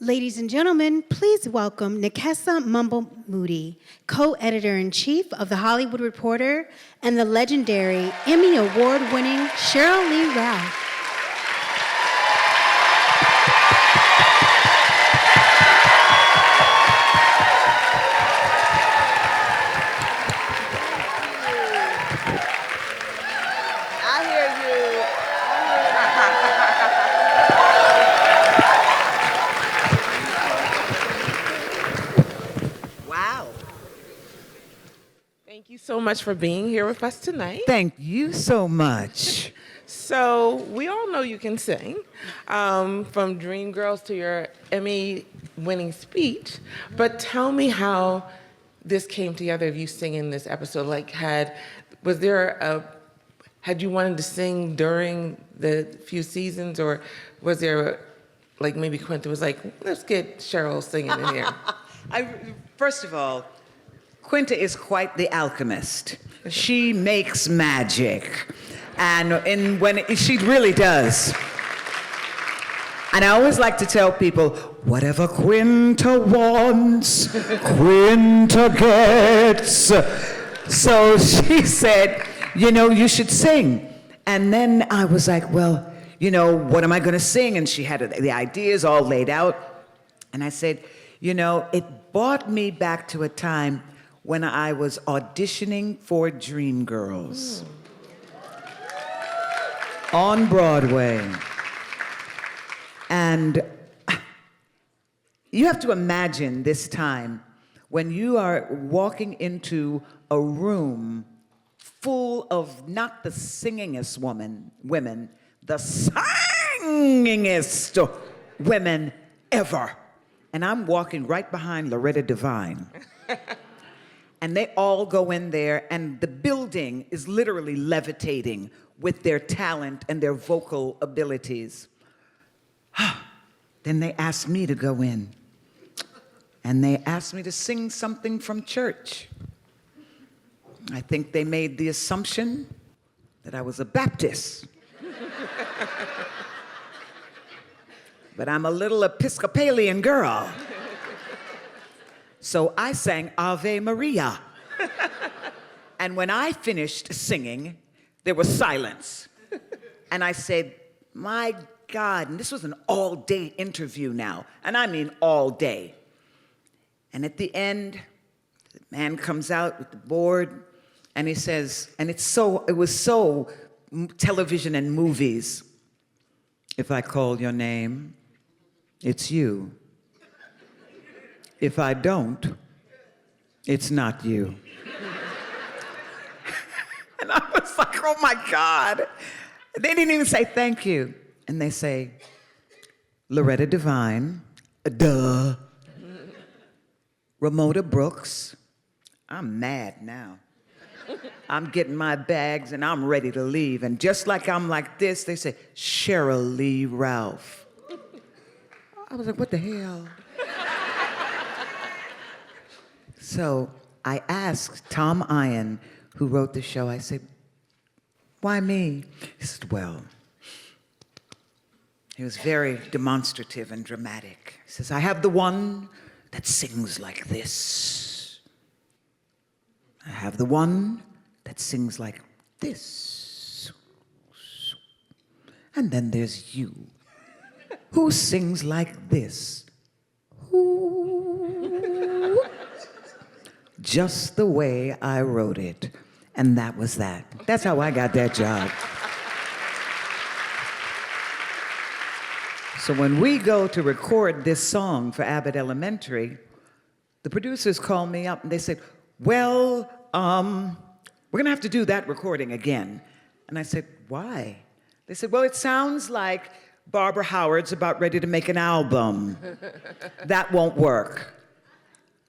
Ladies and gentlemen, please welcome Nikessa Mumble Moody, co-editor-in-chief of The Hollywood Reporter and the legendary Emmy Award Winning Sheryl Lee Ralph. Thank you so much for being here with us tonight. Thank you so much. So we all know you can sing, from Dreamgirls to your Emmy-winning speech, but tell me how this came together of you singing this episode. Like, had you wanted to sing during the few seasons, or was there, like, maybe Quinta was like, let's get Sheryl singing in here? First of all, Quinta is quite the alchemist. She makes magic, and she really does. And I always like to tell people, whatever Quinta wants, Quinta gets. So she said, you should sing. And then I was like, well, what am I going to sing? And she had the ideas all laid out. And I said, it brought me back to a time when I was auditioning for Dreamgirls on Broadway. And you have to imagine this time when you are walking into a room full of not the singingest women, the singingest women ever. And I'm walking right behind Loretta Devine. And they all go in there, and the building is literally levitating with their talent and their vocal abilities. Then they asked me to go in, and they asked me to sing something from church. I think they made the assumption that I was a Baptist. But I'm a little Episcopalian girl. So I sang Ave Maria. And when I finished singing, there was silence. And I said, my God, and this was an all-day interview now, and I mean all day. And at the end, the man comes out with the board, and he says, and it was so television and movies, if I call your name, it's you. If I don't, it's not you. And I was like, oh my God. They didn't even say thank you. And they say, Loretta Devine, duh. Ramona Brooks, I'm mad now. I'm getting my bags and I'm ready to leave. And just like I'm like this, they say, Sheryl Lee Ralph. I was like, what the hell? So I asked Tom Ian, who wrote the show, I said, why me? He said, well, he was very demonstrative and dramatic. He says, I have the one that sings like this. I have the one that sings like this. And then there's you, who sings like this. Ooh. Just the way I wrote it. And that was that. That's how I got that job. So when we go to record this song for Abbott Elementary, the producers called me up and they said, well, we're gonna have to do that recording again. And I said, why? They said, well, it sounds like Barbara Howard's about ready to make an album. That won't work.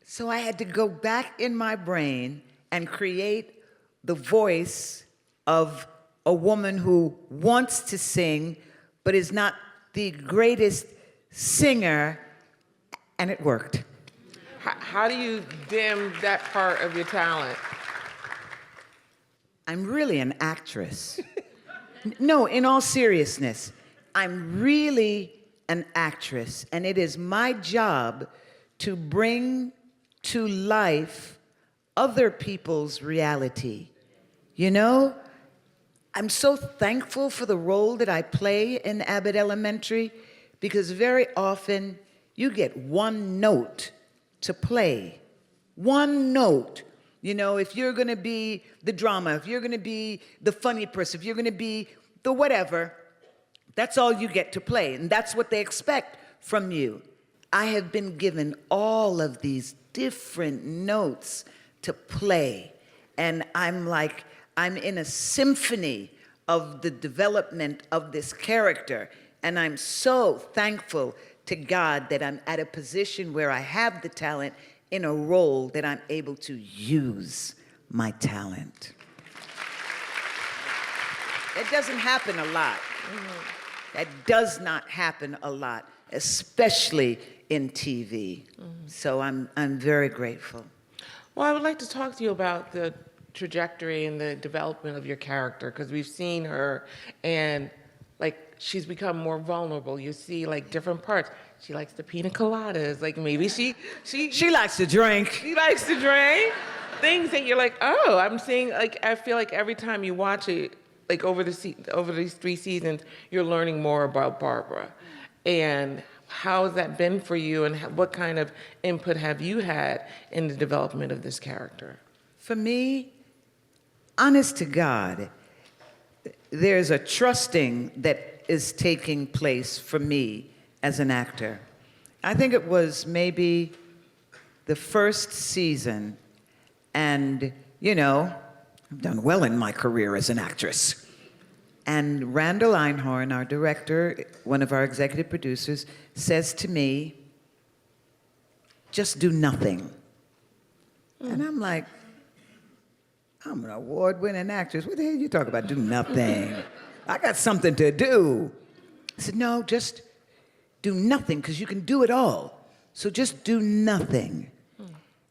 So I had to go back in my brain and create the voice of a woman who wants to sing, but is not the greatest singer, and it worked. How do you dim that part of your talent? I'm really an actress. No, in all seriousness, I'm really an actress, and it is my job to bring to life other people's reality. You know, I'm so thankful for the role that I play in Abbott Elementary, because very often you get one note to play. One note. You know, if you're gonna be the drama, if you're gonna be the funny person, if you're gonna be the whatever, that's all you get to play, and that's what they expect from you. I have been given all of these different notes to play, and I'm like, I'm in a symphony of the development of this character, and I'm so thankful to God that I'm at a position where I have the talent in a role that I'm able to use my talent. That doesn't happen a lot. That does not happen a lot, especially in TV. So I'm very grateful. Well, I would like to talk to you about the trajectory and the development of your character, because we've seen her and like she's become more vulnerable. You see like different parts. She likes the pina coladas. Like maybe she likes to drink. She likes to drink. Things that you're like, oh, I'm seeing. Like I feel like every time you watch it, like over these 3 seasons, you're learning more about Barbara. And how has that been for you, and what kind of input have you had in the development of this character? For me, honest to God, there's a trusting that is taking place for me as an actor. I think it was maybe the first season, and, you know, I've done well in my career as an actress. And Randall Einhorn, our director, one of our executive producers, says to me, just do nothing. And I'm like, I'm an award-winning actress. What the hell are you talking about, do nothing? I got something to do. I said, no, just do nothing, because you can do it all. So just do nothing.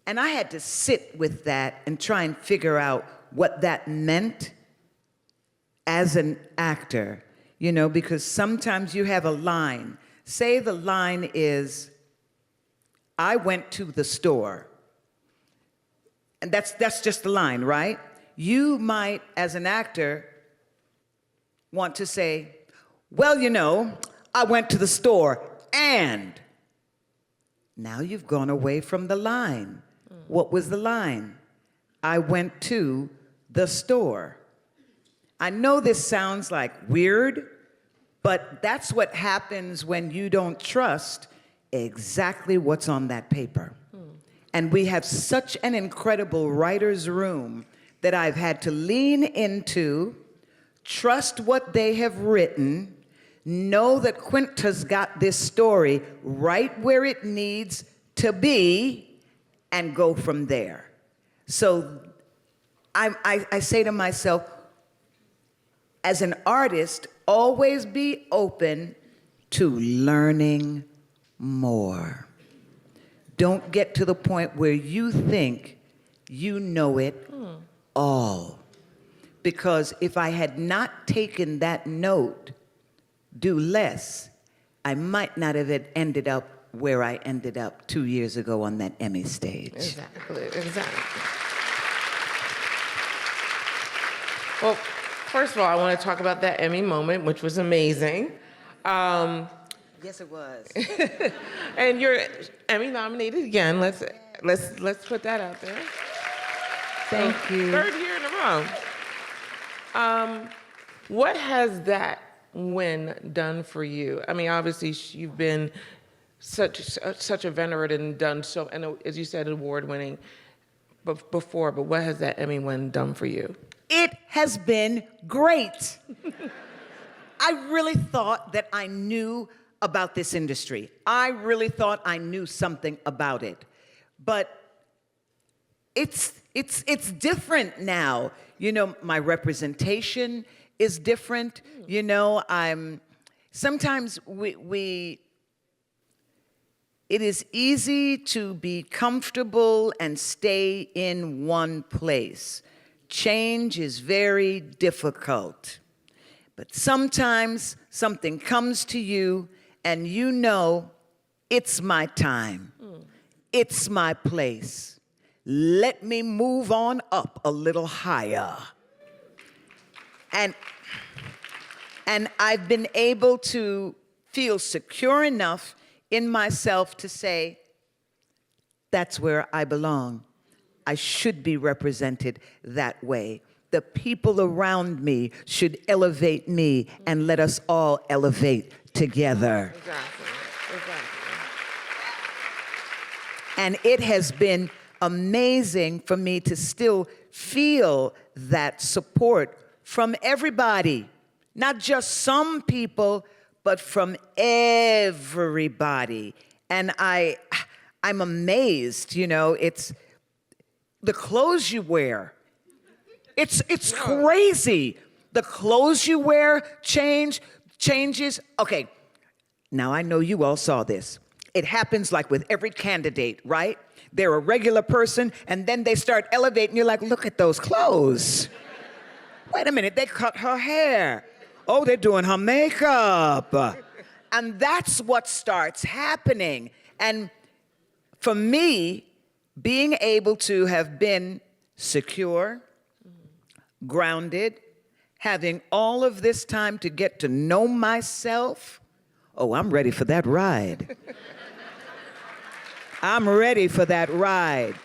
And I had to sit with that and try and figure out what that meant as an actor, you know, because sometimes you have a line. Say the line is, I went to the store. And that's just the line, right? You might, as an actor, want to say, well, you know, I went to the store and. Now you've gone away from the line. What was the line? I went to the store. I know this sounds like weird, but that's what happens when you don't trust exactly what's on that paper. And we have such an incredible writer's room that I've had to lean into, trust what they have written, know that Quinta's got this story right where it needs to be, and go from there. So I say to myself, as an artist, always be open to learning more. Don't get to the point where you think you know it all. Because if I had not taken that note, do less, I might not have ended up where I ended up 2 years ago on that Emmy stage. Exactly. Well, first of all, I want to talk about that Emmy moment, which was amazing. Yes, it was. And you're Emmy nominated again. Let's put that out there. Thank you. 3rd year in a row. What has that win done for you? I mean, obviously you've been such a veteran and done so, and as you said, award-winning before. But what has that Emmy win done for you? It has been great. I really thought that I knew about this industry. I really thought I knew something about it. But it's different now. You know, my representation is different. You know, sometimes it is easy to be comfortable and stay in one place. Change is very difficult. But sometimes something comes to you and you know it's my time. It's my place. Let me move on up a little higher. And I've been able to feel secure enough in myself to say, that's where I belong. I should be represented that way. The people around me should elevate me, and let us all elevate together. Exactly. And it has been amazing for me to still feel that support from everybody, not just some people, but from everybody. And I'm amazed, you know, it's the clothes you wear. It's crazy. The clothes you wear changes. Okay, now I know you all saw this. It happens like with every candidate, right? They're a regular person, and then they start elevating. You're like, look at those clothes. Wait a minute, they cut her hair. Oh, they're doing her makeup. And that's what starts happening. And for me, being able to have been secure, grounded, having all of this time to get to know myself, oh, I'm ready for that ride. I'm ready for that ride.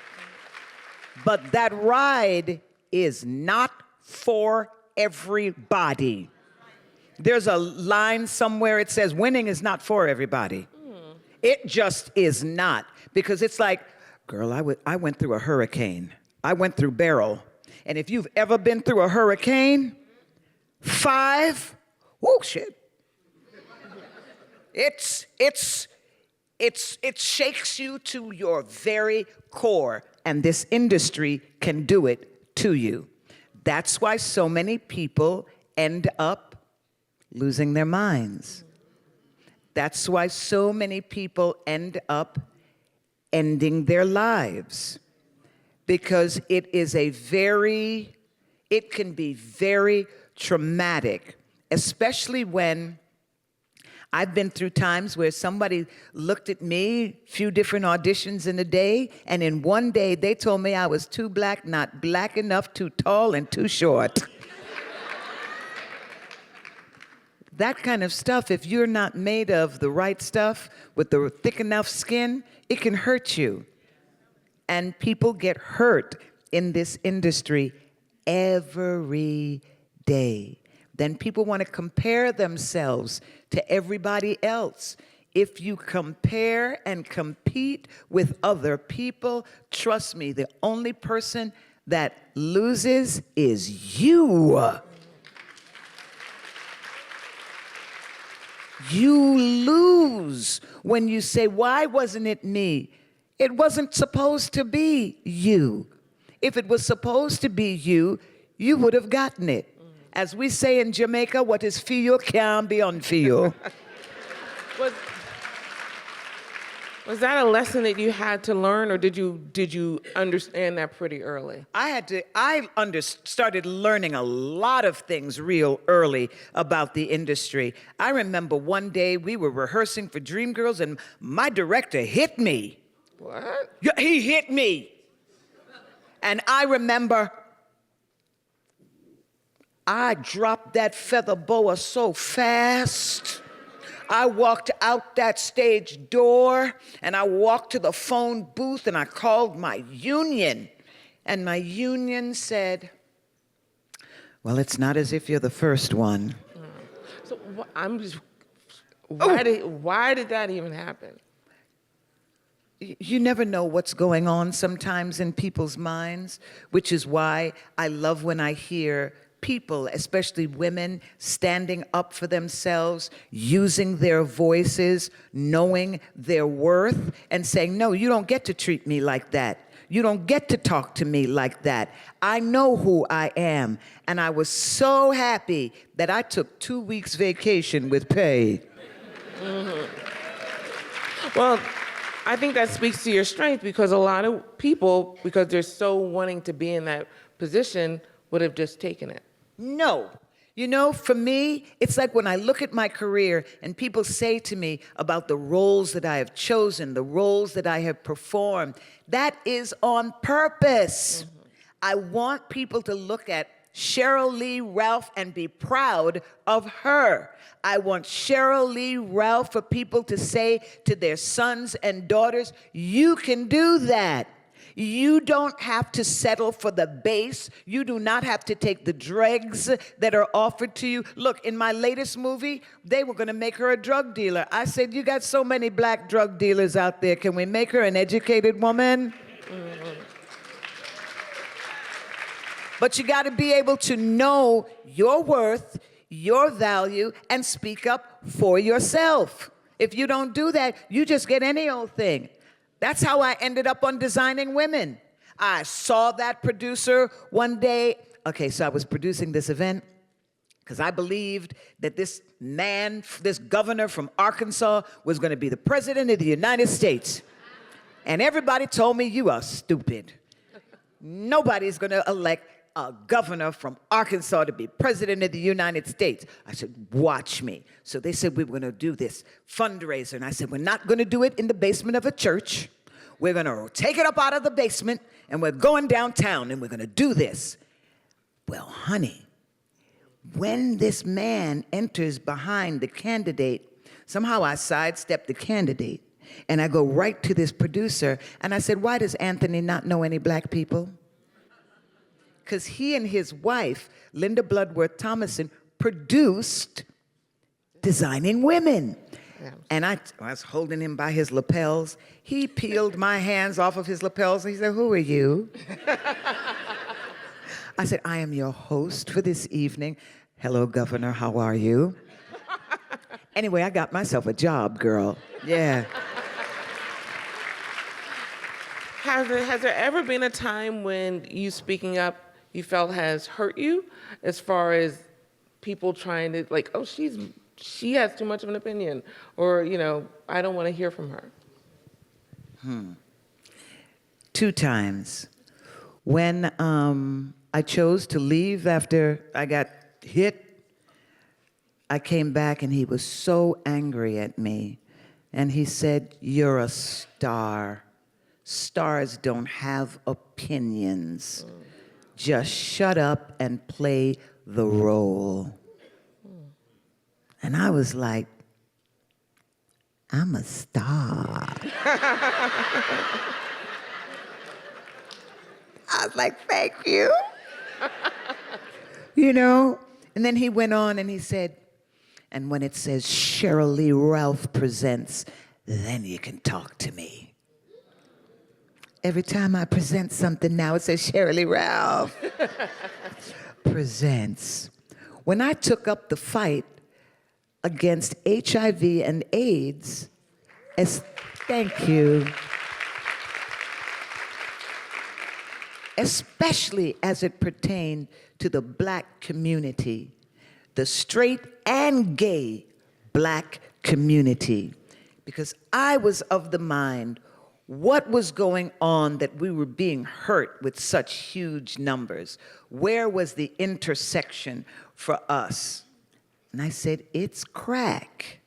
But that ride is not for everybody. There's a line somewhere, it says, winning is not for everybody. It just is not. Because it's like, girl, I went through a hurricane. I went through Beryl. And if you've ever been through a hurricane, 5, whoa, shit. It shakes you to your very core, and this industry can do it to you. That's why so many people end up losing their minds. That's why so many people end up ending their lives. Because it can be very traumatic, especially when I've been through times where somebody looked at me, few different auditions in a day, and in one day they told me I was too black, not black enough, too tall, and too short. That kind of stuff, if you're not made of the right stuff with the thick enough skin, it can hurt you. And people get hurt in this industry every day. Then people want to compare themselves to everybody else. If you compare and compete with other people, trust me, the only person that loses is you. You lose when you say, why wasn't it me? It wasn't supposed to be you. If it was supposed to be you, you would have gotten it. As we say in Jamaica, what is feel can be unfeel. Was that a lesson that you had to learn, or did you understand that pretty early? I started learning a lot of things real early about the industry. I remember one day we were rehearsing for Dreamgirls and my director hit me. What? Yeah, he hit me. And I remember I dropped that feather boa so fast. I walked out that stage door and I walked to the phone booth and I called my union. And my union said, well, it's not as if you're the first one. So I'm just, why did that even happen? You never know what's going on sometimes in people's minds, which is why I love when I hear people, especially women, standing up for themselves, using their voices, knowing their worth, and saying, no, you don't get to treat me like that. You don't get to talk to me like that. I know who I am. And I was so happy that I took 2 weeks vacation with pay. Mm-hmm. Well, I think that speaks to your strength, because a lot of people, because they're so wanting to be in that position, would have just taken it. No, You know, for me, it's like when I look at my career and people say to me about the roles that I have chosen, the roles that I have performed, that is on purpose. I want people to look at Sheryl Lee Ralph and be proud of her. I want Sheryl Lee Ralph for people to say to their sons and daughters, you can do that. You don't have to settle for the base. You do not have to take the dregs that are offered to you. Look, in my latest movie, they were going to make her a drug dealer. I said, you got so many black drug dealers out there. Can we make her an educated woman? But you got to be able to know your worth, your value, and speak up for yourself. If you don't do that, you just get any old thing. That's how I ended up on Designing Women. I saw that producer one day. Okay, so I was producing this event because I believed that this man, this governor from Arkansas, was going to be the president of the United States. And everybody told me, you are stupid. Nobody's going to elect a governor from Arkansas to be president of the United States. I said, watch me. So they said we were going to do this fundraiser. And I said, we're not going to do it in the basement of a church. We're going to take it up out of the basement, and we're going downtown, and we're going to do this. Well, honey, when this man enters behind the candidate, somehow I sidestep the candidate, and I go right to this producer, and I said, why does Anthony not know any black people? Because he and his wife, Linda Bloodworth Thomason, produced Designing Women. Yeah. And I was holding him by his lapels. He peeled my hands off of his lapels, and he said, who are you? I said, I am your host for this evening. Hello, Governor, how are you? Anyway, I got myself a job, girl. Yeah. Has there ever been a time when you speaking up you felt has hurt you, as far as people trying to, like, oh, she has too much of an opinion, or, you know, I don't want to hear from her? 2 times. When I chose to leave after I got hit, I came back and he was so angry at me. And he said, you're a star. Stars don't have opinions. Just shut up and play the role. And I was like, I'm a star. I was like, thank you. You know? And then he went on and he said, and when it says Sheryl Lee Ralph presents, then you can talk to me. Every time I present something now, it says Sheryl Lee Ralph presents. When I took up the fight against HIV and AIDS, thank you, especially as it pertained to the black community, the straight and gay black community, because I was of the mind, what was going on that we were being hurt with such huge numbers? Where was the intersection for us? And I said, it's crack.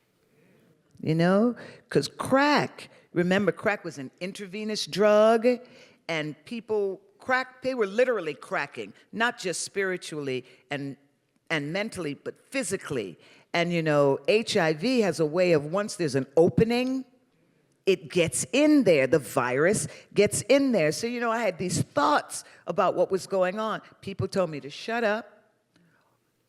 You know, because crack, remember, crack was an intravenous drug, and people they were literally cracking, not just spiritually and mentally, but physically. And you know, HIV has a way of, once there's an opening, it gets in there. The virus gets in there. So, you know, I had these thoughts about what was going on. People told me to shut up.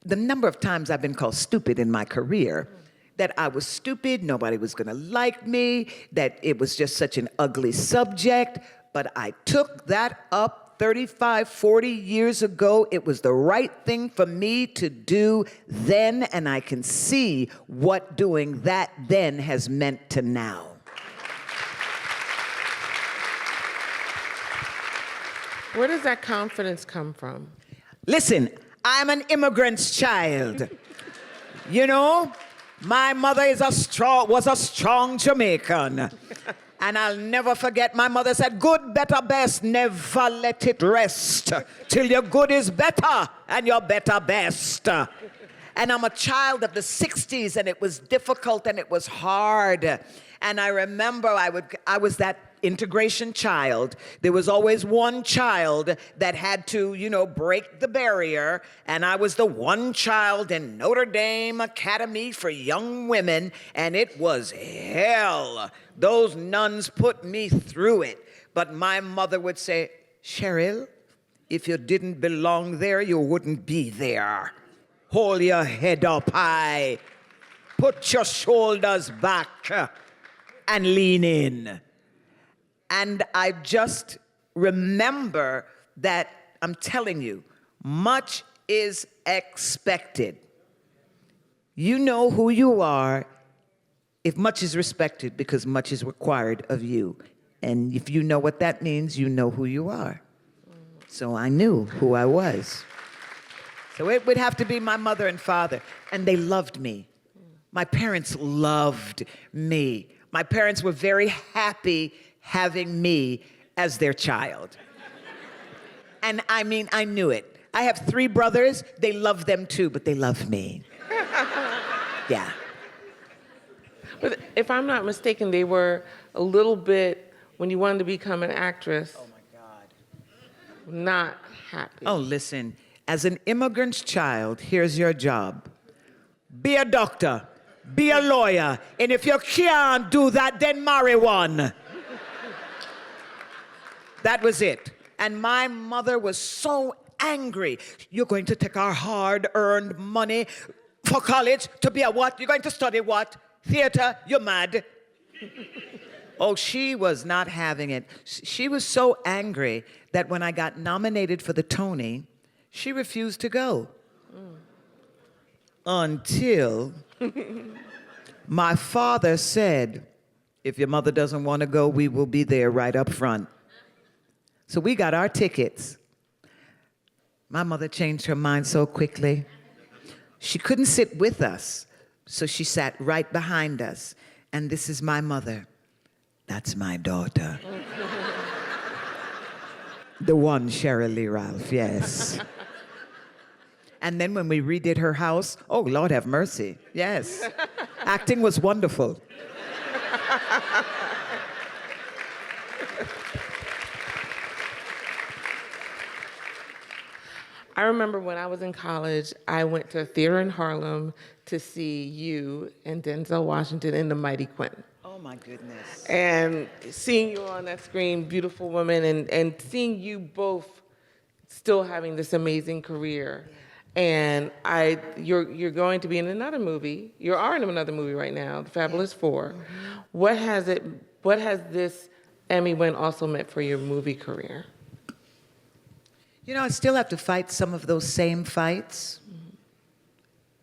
The number of times I've been called stupid in my career, that I was stupid, nobody was going to like me, that it was just such an ugly subject. But I took that up 35, 40 years ago. It was the right thing for me to do then, and I can see what doing that then has meant to now. Where does that confidence come from? Listen, I'm an immigrant's child. You know, my mother was a strong Jamaican. And I'll never forget, my mother said, good, better, best, never let it rest till your good is better and your better best. And I'm a child of the 60s, and it was difficult and it was hard. And I remember I was that integration child. There was always one child that had to, break the barrier. And I was the one child in Notre Dame Academy for Young Women, and it was hell. Those nuns put me through it. But my mother would say, Sheryl, if you didn't belong there, you wouldn't be there. Hold your head up high. Put your shoulders back and lean in. And I just remember that, I'm telling you, much is expected. You know who you are if much is respected, because much is required of you. And if you know what that means, you know who you are. So I knew who I was. So it would have to be my mother and father. And they loved me. My parents loved me. My parents were very happy having me as their child. And I mean, I knew it. I have 3 brothers. They love them too, but they love me. Yeah. But if I'm not mistaken, they were a little bit, when you wanted to become an actress, Oh my God. not happy. Oh, listen, as an immigrant's child, here's your job. Be a doctor, be a lawyer, and if you can't do that, then marry one. That was it. And my mother was so angry. You're going to take our hard-earned money for college to be a what? You're going to study what? Theater? You're mad. Oh, she was not having it. She was so angry that when I got nominated for the Tony, she refused to go. Until my father said, if your mother doesn't want to go, we will be there right up front. So we got our tickets. My mother changed her mind so quickly. She couldn't sit with us, so she sat right behind us. And this is my mother. That's my daughter. The one, Sheryl Lee Ralph, yes. And then when we redid her house, oh, Lord have mercy, yes. Acting was wonderful. I remember when I was in college, I went to a theater in Harlem to see you and Denzel Washington in The Mighty Quinta. Oh, my goodness. And seeing you on that screen, beautiful woman, and seeing you both still having this amazing career. And you're going to be in another movie. You are in another movie right now, The Fabulous Four. Mm-hmm. What has this Emmy win also meant for your movie career? I still have to fight some of those same fights,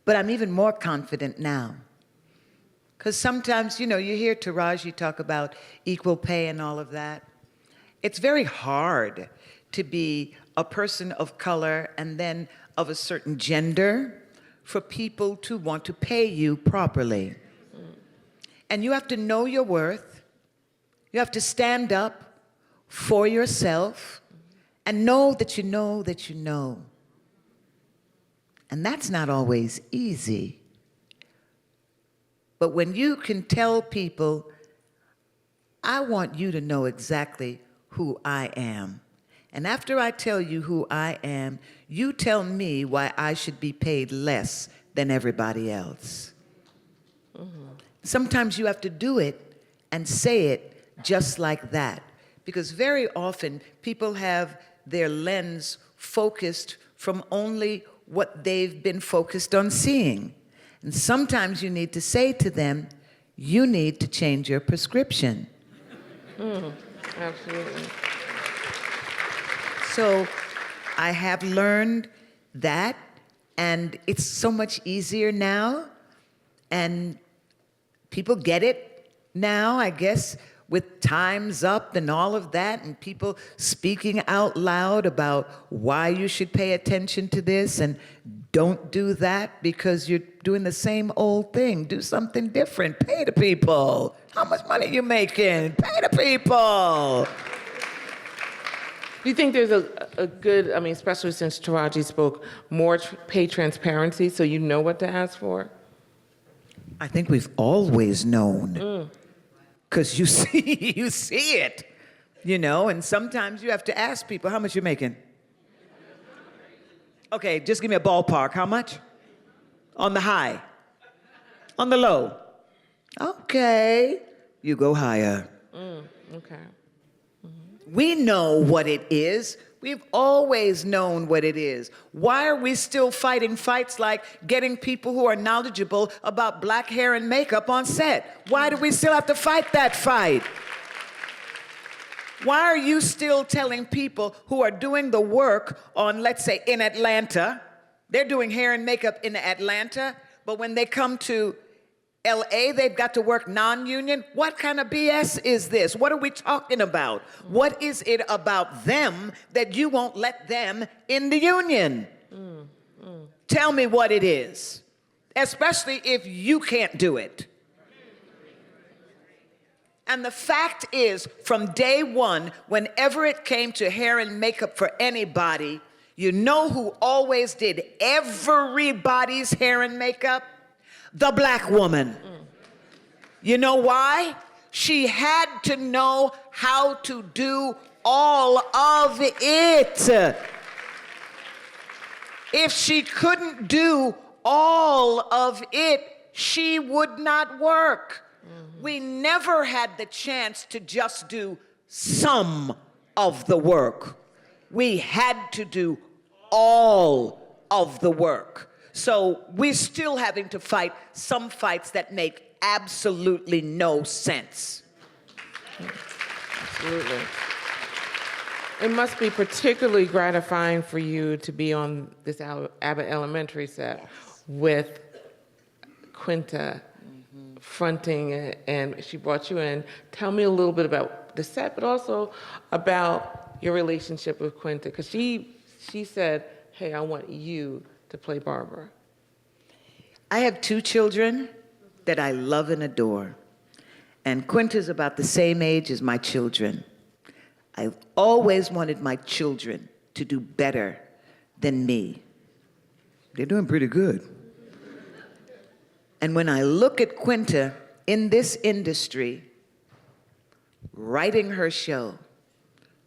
but I'm even more confident now. Because sometimes, you hear Taraji talk about equal pay and all of that. It's very hard to be a person of color and then of a certain gender for people to want to pay you properly. And you have to know your worth. You have to stand up for yourself and know that you know that you know. And that's not always easy. But when you can tell people, I want you to know exactly who I am. And after I tell you who I am, you tell me why I should be paid less than everybody else. Sometimes you have to do it and say it just like that. Because very often people have their lens focused from only what they've been focused on seeing. And sometimes you need to say to them, you need to change your prescription. Absolutely. So I have learned that, and it's so much easier now, and people get it now, I guess, with Time's Up and all of that, and people speaking out loud about why you should pay attention to this and don't do that because you're doing the same old thing. Do something different. Pay the people. How much money you making? Pay the people. Do you think there's a good, I mean, especially since Taraji spoke, more pay transparency so you know what to ask for? I think we've always known. Because you see it, you know, and sometimes you have to ask people, how much you making? Okay, just give me a ballpark. How much? On the high? On the low? Okay. You go higher. Okay. We know what it is. We've always known what it is. Why are we still fighting fights like getting people who are knowledgeable about black hair and makeup on set? Why do we still have to fight that fight? Why are you still telling people who are doing the work on, let's say, in Atlanta, they're doing hair and makeup in Atlanta, but when they come to LA, they've got to work non-union? What kind of BS is this? What are we talking about? What is it about them that you won't let them in the union? Tell me what it is, especially if you can't do it. And the fact is, from day one, whenever it came to hair and makeup for anybody, you know who always did everybody's hair and makeup? The black woman. You know why? She had to know how to do all of it. If she couldn't do all of it, she would not work. We never had the chance to just do some of the work. We had to do all of the work. So we're still having to fight some fights that make absolutely no sense. Absolutely. It must be particularly gratifying for you to be on this Abbott Elementary set with Quinta fronting it, and she brought you in. Tell me a little bit about the set, but also about your relationship with Quinta, because she said, hey, I want you to play Barbara. I have two children that I love and adore. And Quinta's about the same age as my children. I've always wanted my children to do better than me. They're doing pretty good. And when I look at Quinta in this industry, writing her show,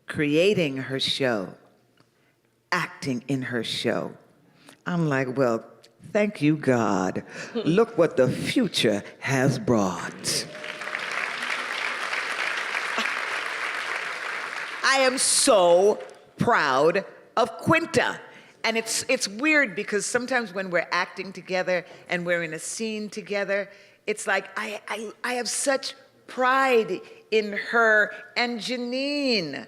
creating her show, acting in her show, I'm like, well, thank you, God. Look what the future has brought. I am so proud of Quinta. And it's weird because sometimes when we're acting together and we're in a scene together, it's like I have such pride in her and Janine.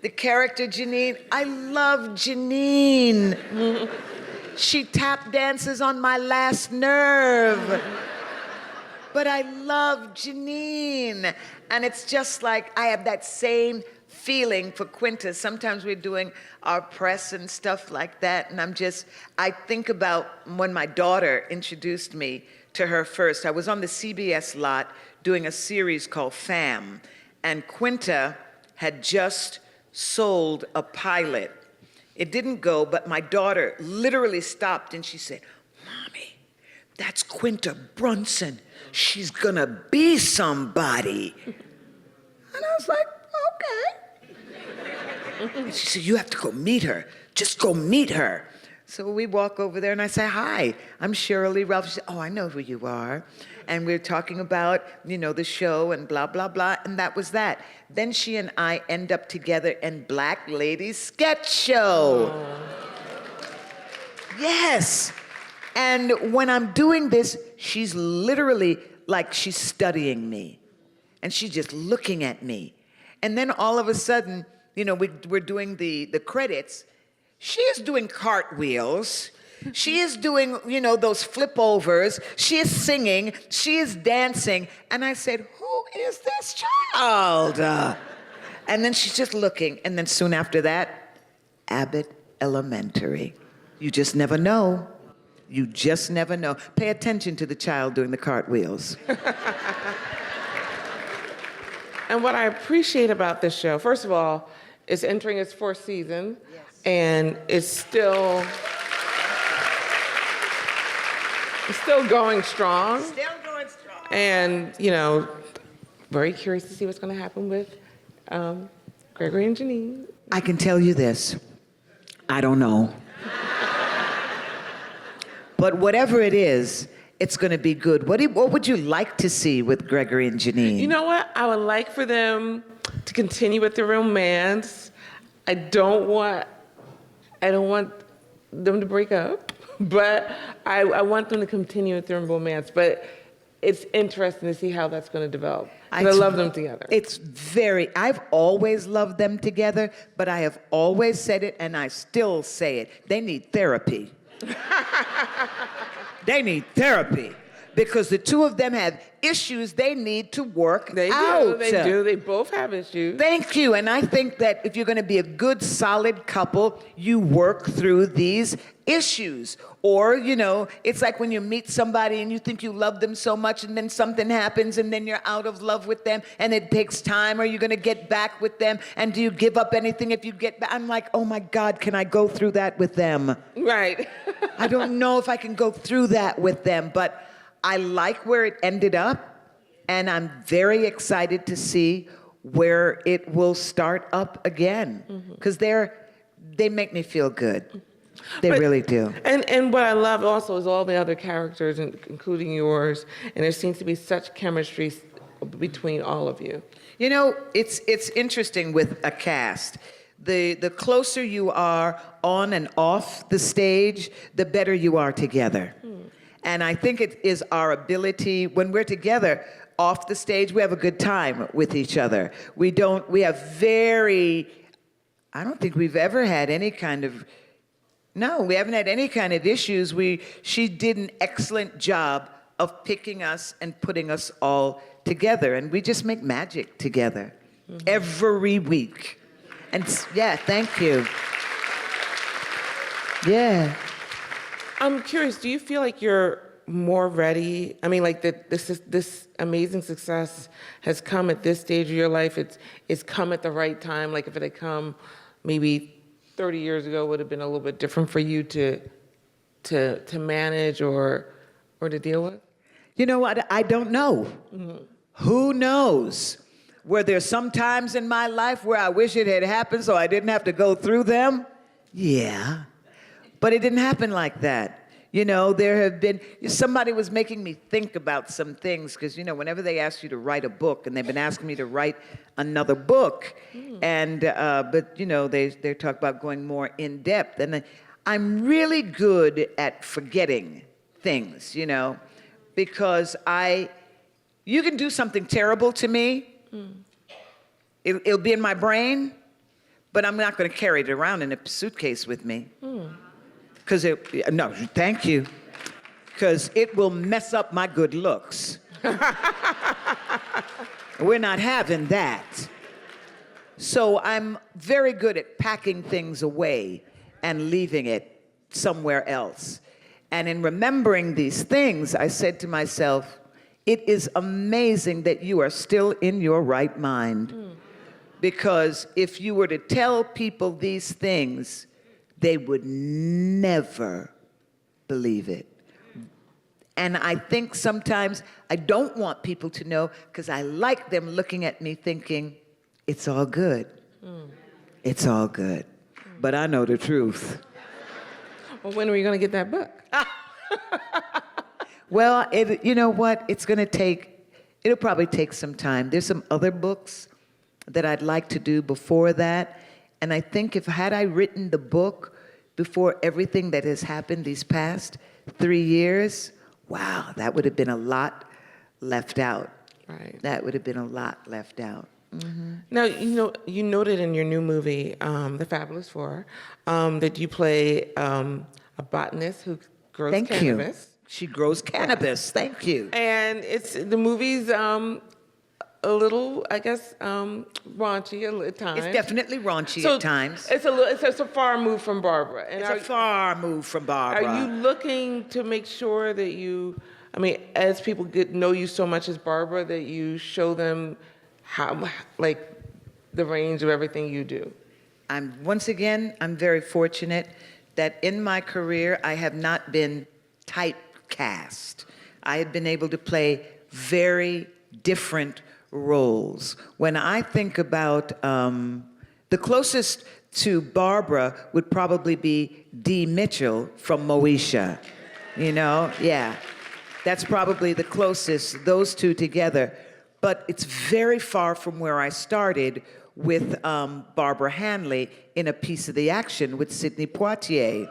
The character Janine, I love Janine. She tap dances on my last nerve. But I love Janine. And it's just like I have that same feeling for Quinta. Sometimes we're doing our press and stuff like that, and I think about when my daughter introduced me to her first. I was on the CBS lot doing a series called Fam, and Quinta had just sold a pilot. It didn't go, but my daughter literally stopped and she said, Mommy, that's Quinta Brunson. She's gonna be somebody. And I was like, okay. And she said, you have to go meet her. Just go meet her. So we walk over there and I say, hi, I'm Sheryl Lee Ralph. She said, oh, I know who you are. And we're talking about, the show and blah, blah, blah. And that was that. Then she and I end up together in Black Ladies Sketch Show. Yes. And when I'm doing this, she's literally like she's studying me. And she's just looking at me. And then all of a sudden, we're doing the credits. She is doing cartwheels. She is doing, those flip overs. She is singing. She is dancing. And I said, who is this child? And then she's just looking. And then soon after that, Abbott Elementary. You just never know. You just never know. Pay attention to the child doing the cartwheels. And what I appreciate about this show, first of all, It's entering its fourth season, and it's still going strong. Still going strong. And, very curious to see what's going to happen with Gregory and Janine. I can tell you this. I don't know. But whatever it is, it's going to be good. What would you like to see with Gregory and Janine? You know what? I would like for them to continue with the romance. I don't want them to break up, but I want them to continue with their romance. But it's interesting to see how that's going to develop. I love them together. I've always loved them together, but I have always said it, and I still say it. They need therapy. They need therapy because the two of them have issues they need to work out. They do. They both have issues. Thank you. And I think that if you're going to be a good, solid couple, you work through these issues. Or, it's like when you meet somebody and you think you love them so much and then something happens and then you're out of love with them and it takes time. Are you going to get back with them? And do you give up anything if you get back? I'm like, oh my God, can I go through that with them? Right. I don't know if I can go through that with them, but I like where it ended up. And I'm very excited to see where it will start up again. Because they make me feel good. They really do. And what I love also is all the other characters, including yours, and there seems to be such chemistry between all of you. It's interesting with a cast. The closer you are on and off the stage, the better you are together. And I think it is our ability, when we're together, off the stage, we have a good time with each other. I don't think we've ever had any kind of, no, we haven't had any kind of issues. She did an excellent job of picking us and putting us all together. And we just make magic together every week. And yeah, thank you. Yeah. I'm curious, do you feel like you're more ready? I mean, like this amazing success has come at this stage of your life. It's come at the right time. Like if it had come maybe 30 years ago, it would have been a little bit different for you to manage or to deal with? You know what? I don't know. Who knows? Were there some times in my life where I wish it had happened so I didn't have to go through them? Yeah. But it didn't happen like that. There have been, somebody was making me think about some things because, whenever they ask you to write a book, and they've been asking me to write another book, and, but, they talk about going more in depth. And I'm really good at forgetting things, because you can do something terrible to me, it'll be in my brain, but I'm not going to carry it around in a suitcase with me. No, thank you. Because it will mess up my good looks. We're not having that. So I'm very good at packing things away and leaving it somewhere else. And in remembering these things, I said to myself, it is amazing that you are still in your right mind. Because if you were to tell people these things, they would never believe it. And I think sometimes I don't want people to know because I like them looking at me thinking, it's all good. It's all good. But I know the truth. Well, when are we going to get that book? Well, you know what? It'll probably take some time. There's some other books that I'd like to do before that. And I think had I written the book before everything that has happened these past 3 years, wow, that would have been a lot left out. Right. That would have been a lot left out. Now, you noted in your new movie, The Fabulous Four, that you play a botanist who grows cannabis. You. She grows cannabis. Thank you. And the movie's a little, I guess, raunchy at times. It's definitely raunchy at times. It's a far move from Barbara. And it's a far move from Barbara. Are you looking to make sure that as people know you so much as Barbara, that you show them how, like, the range of everything you do? I'm very fortunate that in my career I have not been typecast. I have been able to play very different roles. When I think about the closest to Barbara would probably be Dee Mitchell from Moesha. You know, yeah. That's probably the closest, those two together. But it's very far from where I started with Barbara Hanley in A Piece of the Action with Sidney Poitier,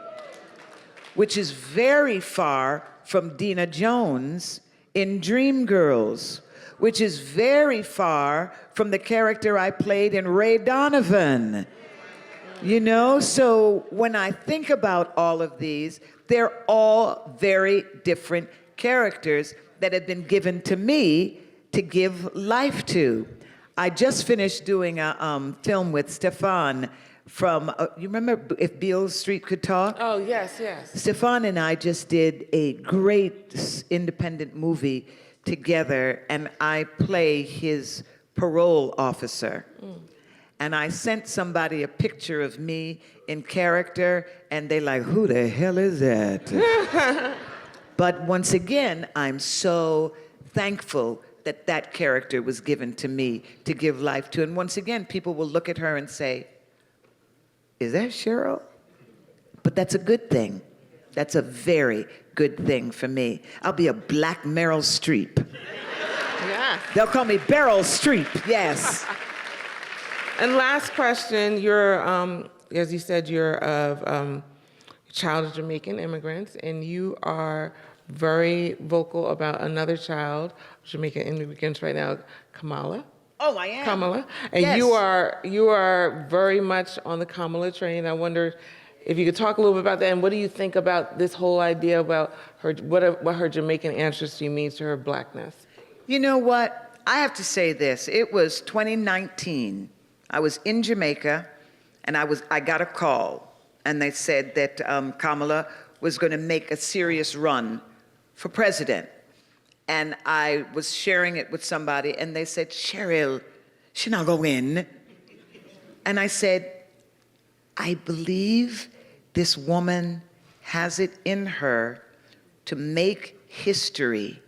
which is very far from Dina Jones in Dreamgirls, which is very far from the character I played in Ray Donovan. You know, so when I think about all of these, they're all very different characters that have been given to me to give life to. I just finished doing a film with Stefan from, you remember If Beale Street Could Talk? Oh, yes, yes. Stefan and I just did a great independent movie together, and I play his parole officer. And I sent somebody a picture of me in character, and they like, who the hell is that? But once again, I'm so thankful that that character was given to me to give life to. And once again, people will look at her and say, is that Sheryl? But that's a good thing. That's a very good thing for me. I'll be a black Meryl Streep. Yeah. They'll call me Beryl Streep, yes. And last question, you're, as you said, you're of child of Jamaican immigrants, and you are very vocal about another child, Jamaican immigrants right now, Kamala. Oh, I am. Kamala. And yes. you are very much on the Kamala train. I wonder if you could talk a little bit about that, and what do you think about this whole idea about her, what her Jamaican ancestry means to her blackness? You know what? I have to say this. It was 2019. I was in Jamaica, and I got a call, and they said that Kamala was going to make a serious run for president. And I was sharing it with somebody, and they said, Sheryl, she not go win. And I said, I believe this woman has it in her to make history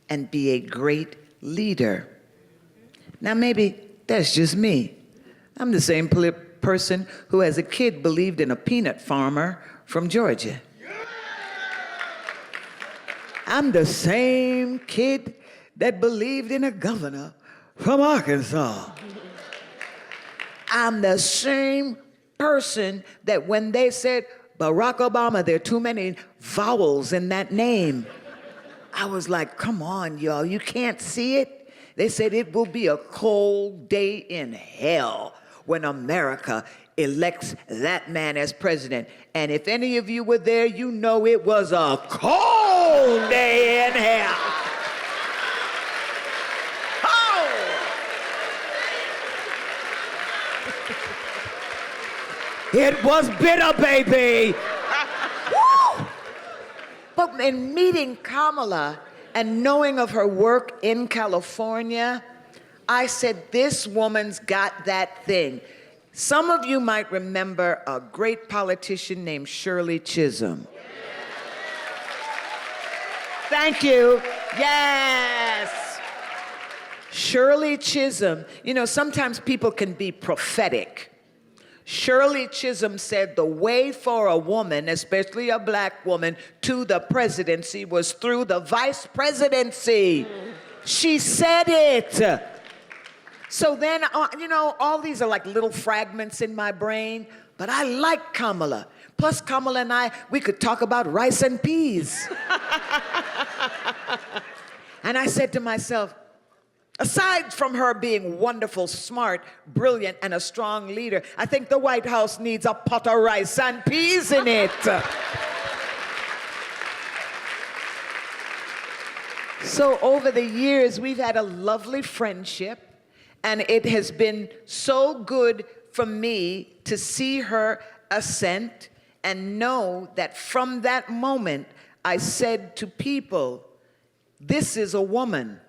and be a great leader. Now, maybe that's just me. I'm the same person who, as a kid, believed in a peanut farmer from Georgia. I'm the same kid that believed in a governor from Arkansas. I'm the same person that when they said, Barack Obama, there are too many vowels in that name, I was like, come on, y'all, you can't see it? They said it will be a cold day in hell when America elects that man as president. And if any of you were there, you know it was a cold day in hell. Oh! It was bitter, baby. Woo! But in meeting Kamala and knowing of her work in California, I said, this woman's got that thing. Some of you might remember a great politician named Shirley Chisholm. Thank you. Yes. Shirley Chisholm. You know, sometimes people can be prophetic. Shirley Chisholm said the way for a woman, especially a black woman, to the presidency was through the vice presidency. She said it. So then, you know, all these are like little fragments in my brain, but I like Kamala. Plus, Kamala and I, we could talk about rice and peas. And I said to myself, aside from her being wonderful, smart, brilliant, and a strong leader, I think the White House needs a pot of rice and peas in it. So over the years, we've had a lovely friendship, and it has been so good for me to see her ascent and know that from that moment, I said to people, this is a woman,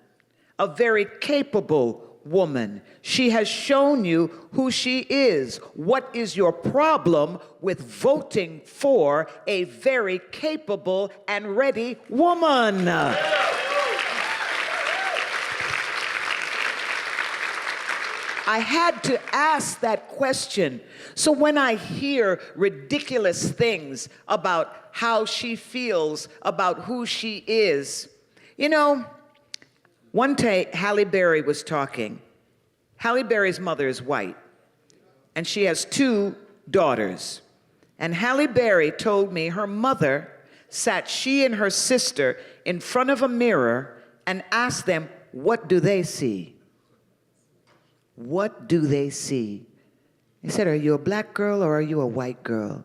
a very capable woman. She has shown you who she is. What is your problem with voting for a very capable and ready woman? I had to ask that question. So when I hear ridiculous things about how she feels, about who she is, you know, one day Halle Berry was talking. Halle Berry's mother is white, and she has 2 daughters. And Halle Berry told me her mother sat she and her sister in front of a mirror and asked them, what do they see? What do they see? They said, are you a black girl or are you a white girl?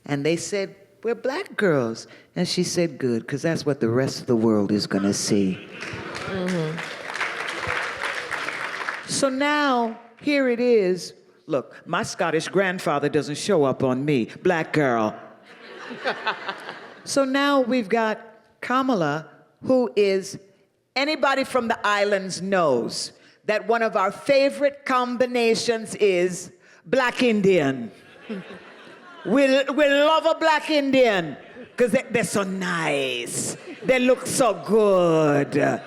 And they said, we're black girls. And she said, good, because that's what the rest of the world is going to see. Mm-hmm. So now, here it is. Look, my Scottish grandfather doesn't show up on me, black girl. So now we've got Kamala, who is, anybody from the islands knows that one of our favorite combinations is black Indian. We love a black Indian because they're so nice. They look so good.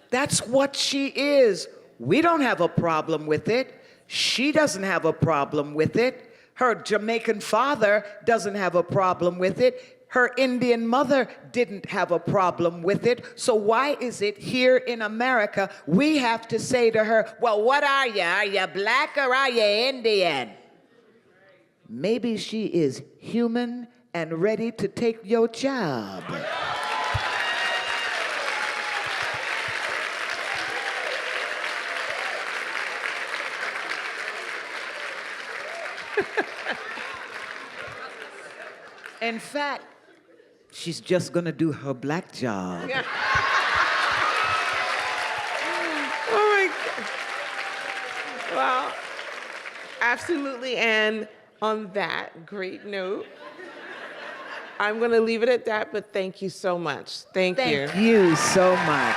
That's what she is. We don't have a problem with it. She doesn't have a problem with it. Her Jamaican father doesn't have a problem with it. Her Indian mother didn't have a problem with it. So why is it here in America we have to say to her, well, what are you? Are you black or are you Indian? Maybe she is human and ready to take your job. In fact, she's just gonna do her black job. Oh my God. Well, absolutely. And on that great note, I'm gonna leave it at that, but thank you so much. Thank you. Thank you so much.